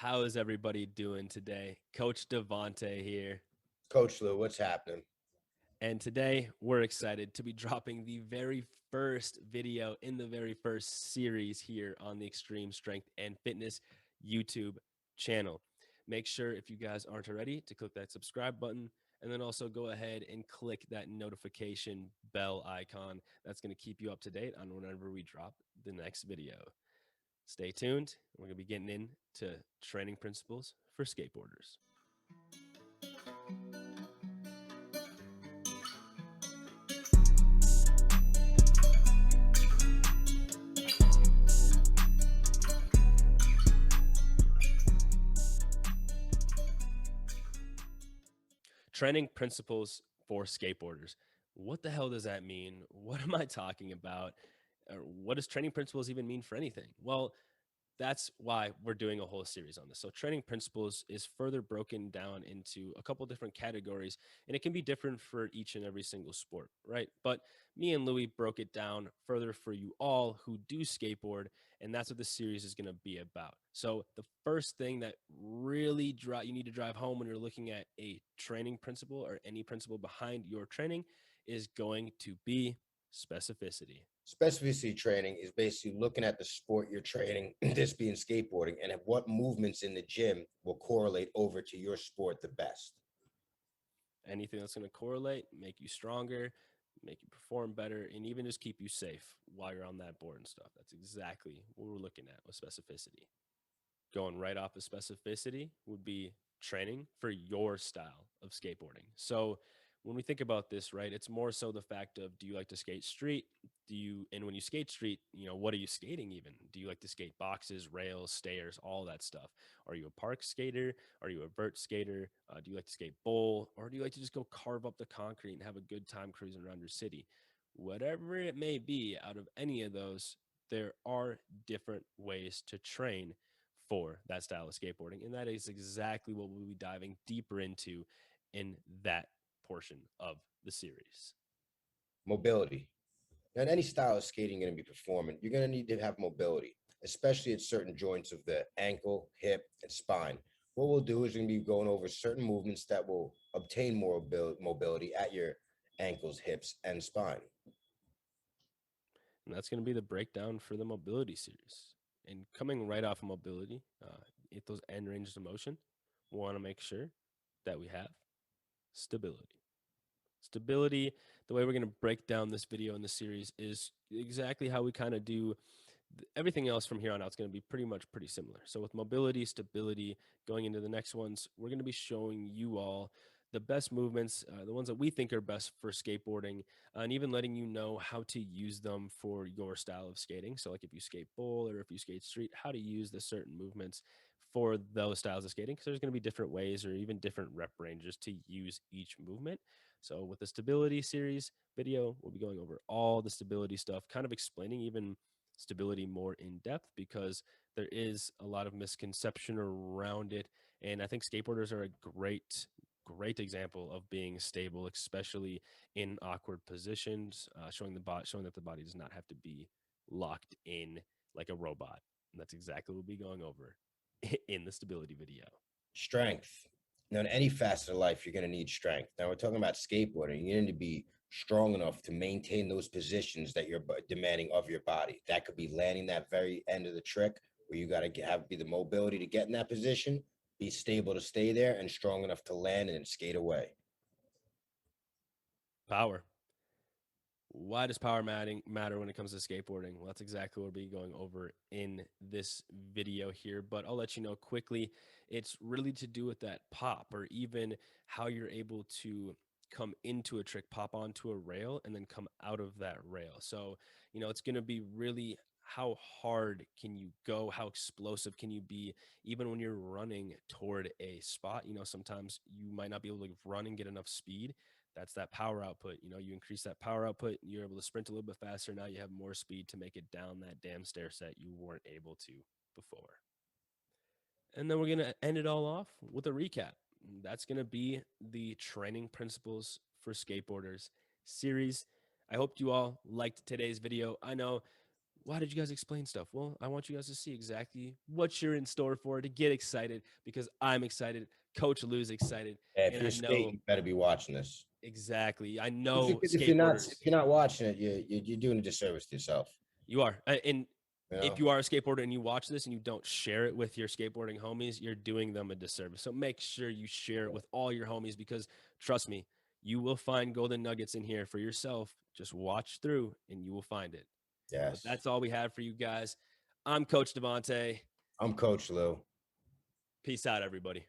How is everybody doing today? Coach Devante here. Coach Lou, what's happening? And today we're excited to be dropping the very first video in the very first series here on the Xtreme Strength and Fitness YouTube channel. Make sure, if you guys aren't already, to click that subscribe button and then also go ahead and click that notification bell icon. That's going to keep you up to date on whenever we drop the next video. Stay tuned. We're going to be getting into training principles for skateboarders. Training principles for skateboarders. What the hell does that mean? What am I talking about? What does training principles even mean for anything? Well, that's why we're doing a whole series on this. So, training principles is further broken down into a couple different categories, and it can be different for each and every single sport, right? But me and Louie broke it down further for you all who do skateboard, and that's what this series is going to be about. So, the first thing that really you need to drive home when you're looking at a training principle or any principle behind your training is going to be specificity. Specificity training is basically looking at the sport you're training, this being skateboarding, and at what movements in the gym will correlate over to your sport the best. Anything that's going to correlate, make you stronger, make you perform better, and even just keep you safe while you're on that board and stuff. That's exactly what we're looking at with specificity. Going right off of specificity would be training for your style of skateboarding. So when we think about this, right, it's more so the fact of, do you like to skate street? And when you skate street, what are you skating even? Do you like to skate boxes, rails, stairs, all that stuff? Are you a park skater? Are you a vert skater? Do you like to skate bowl? Or do you like to just go carve up the concrete and have a good time cruising around your city? Whatever it may be, out of any of those, there are different ways to train for that style of skateboarding. And that is exactly what we'll be diving deeper into in that portion of the series. Mobility. Now, in any style of skating you're going to be performing, you're going to need to have mobility, especially at certain joints of the ankle, hip, and spine. What we'll do is we're going to be going over certain movements that will obtain more mobility at your ankles, hips, and spine. And that's going to be the breakdown for the mobility series. And coming right off of mobility, at those end ranges of motion, we want to make sure that we have stability. Stability, the way we're going to break down this video in the series is exactly how we kind of do everything else from here on out. Is going to be pretty similar. So with mobility, stability, going into the next ones, we're going to be showing you all the best movements, the ones that we think are best for skateboarding, and even letting you know how to use them for your style of skating. So like if you skate bowl or if you skate street, how to use the certain movements for those styles of skating, because there's going to be different ways or even different rep ranges to use each movement. So with the stability series video, we'll be going over all the stability stuff, kind of explaining even stability more in depth, because there is a lot of misconception around it. And I think skateboarders are a great example of being stable, especially in awkward positions, showing that the body does not have to be locked in like a robot. And that's exactly what we'll be going over in the stability video. Strength. Now, in any facet of life, you're going to need strength. Now, we're talking about skateboarding. You need to be strong enough to maintain those positions that you're demanding of your body. That could be landing that very end of the trick, where you got to have be the mobility to get in that position, be stable to stay there, and strong enough to land and then skate away. Power. Why does power matter when it comes to skateboarding? Well, that's exactly what we'll be going over in this video here. But I'll let you know quickly, it's really to do with that pop, or even how you're able to come into a trick, pop onto a rail, and then come out of that rail. So, it's going to be really how hard can you go? How explosive can you be? Even when you're running toward a spot, sometimes you might not be able to run and get enough speed. That's that power output. You increase that power output, you're able to sprint a little bit faster. Now you have more speed to make it down that damn stair set you weren't able to before. And then we're going to end it all off with a recap. That's going to be the Training Principles for Skateboarders series. I hope you all liked today's video. I know why did you guys explain stuff? Well, I want you guys to see exactly what you're in store for, to get excited, because I'm excited. Coach Lou's excited. Yeah, if And I you're skating, know you better be watching this. exactly. I If, you, know if you're not skateboarders, if you're not watching it, you're doing a disservice to yourself. you are. And You if know. you are a skateboarder and you watch this and you don't share it with your skateboarding homies, you're doing them a disservice. So make sure you share it with all your homies, because trust me, you will find golden nuggets in here for yourself. Just watch through and you will find it. But Yes. that's all we have for you guys. I'm Coach Devante. I'm Coach Lou. Peace out, everybody.